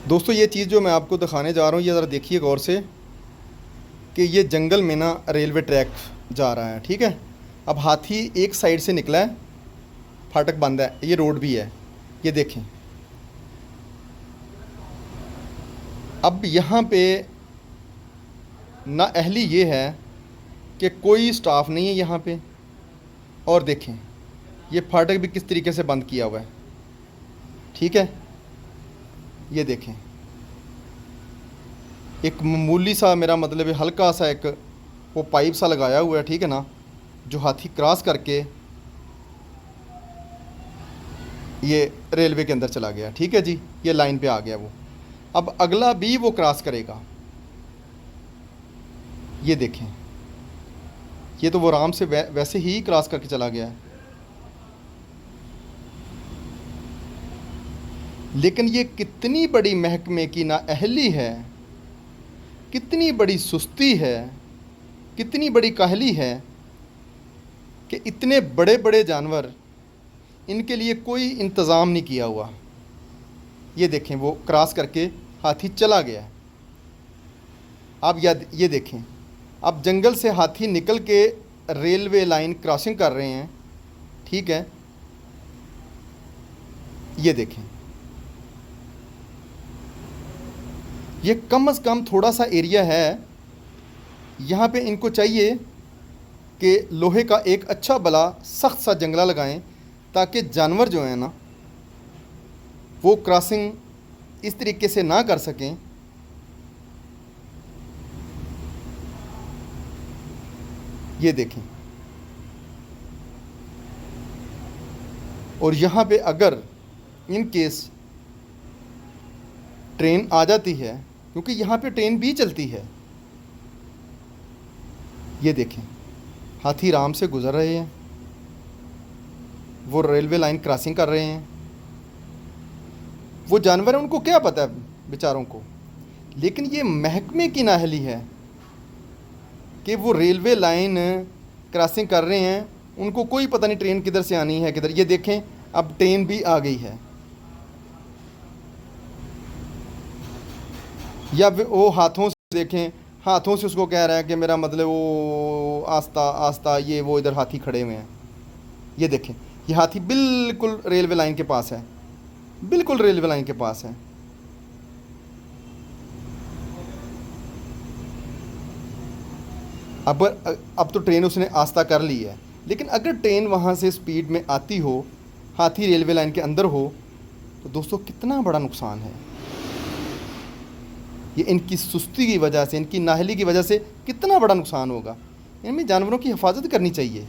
दोस्तों ये चीज़ जो मैं आपको दिखाने जा रहा हूँ ये ज़रा देखिए गौर से कि ये जंगल में ना रेलवे ट्रैक जा रहा है। ठीक है, अब हाथी एक साइड से निकला है, फाटक बंद है, ये रोड भी है, ये देखें। अब यहाँ पे नाअहली ये है कि कोई स्टाफ नहीं है यहाँ पे, और देखें ये फाटक भी किस तरीके से बंद किया हुआ है। ठीक है, ये देखें, एक मामूली सा, मेरा मतलब है हल्का सा एक वो पाइप सा लगाया हुआ है, ठीक है ना, जो हाथी क्रॉस करके ये रेलवे के अंदर चला गया। ठीक है जी, ये लाइन पे आ गया वो। अब अगला भी वो क्रॉस करेगा, ये देखें, ये तो वो आराम से वैसे ही क्रॉस करके चला गया है। लेकिन ये कितनी बड़ी महकमे की नाअहली है, कितनी बड़ी सुस्ती है, कितनी बड़ी काहली है कि इतने बड़े बड़े जानवर, इनके लिए कोई इंतज़ाम नहीं किया हुआ। ये देखें, वो क्रॉस करके हाथी चला गया है। आप ये देखें, अब जंगल से हाथी निकल के रेलवे लाइन क्रॉसिंग कर रहे हैं। ठीक है, ये देखें, ये कम से कम थोड़ा सा एरिया है, यहाँ पे इनको चाहिए कि लोहे का एक अच्छा भला सख्त सा जंगला लगाएं ताकि जानवर जो हैं ना वो क्रॉसिंग इस तरीके से ना कर सकें। ये देखें, और यहाँ पे अगर इन केस ट्रेन आ जाती है, क्योंकि यहाँ पे ट्रेन भी चलती है, ये देखें हाथी आराम से गुजर रहे हैं, वो रेलवे लाइन क्रॉसिंग कर रहे हैं। वो जानवर हैं, उनको क्या पता है बेचारों को, लेकिन ये महकमे की नाअहली है कि वो रेलवे लाइन क्रॉसिंग कर रहे हैं, उनको कोई पता नहीं ट्रेन किधर से आनी है किधर। ये देखें, अब ट्रेन भी आ गई है, या वो हाथों से देखें, हाथों से उसको कह रहा है कि मेरा मतलब वो आस्ता आस्ता, ये वो इधर हाथी खड़े हुए हैं। ये देखें, ये हाथी बिल्कुल रेलवे लाइन के पास है, बिल्कुल रेलवे लाइन के पास है। अब तो ट्रेन उसने आस्ता कर ली है, लेकिन अगर ट्रेन वहाँ से स्पीड में आती हो, हाथी रेलवे लाइन के अंदर हो, तो दोस्तों कितना बड़ा नुकसान है। ये इनकी सुस्ती की वजह से, इनकी नाअहली की वजह से कितना बड़ा नुकसान होगा। इनमें जानवरों की हिफाजत करनी चाहिए।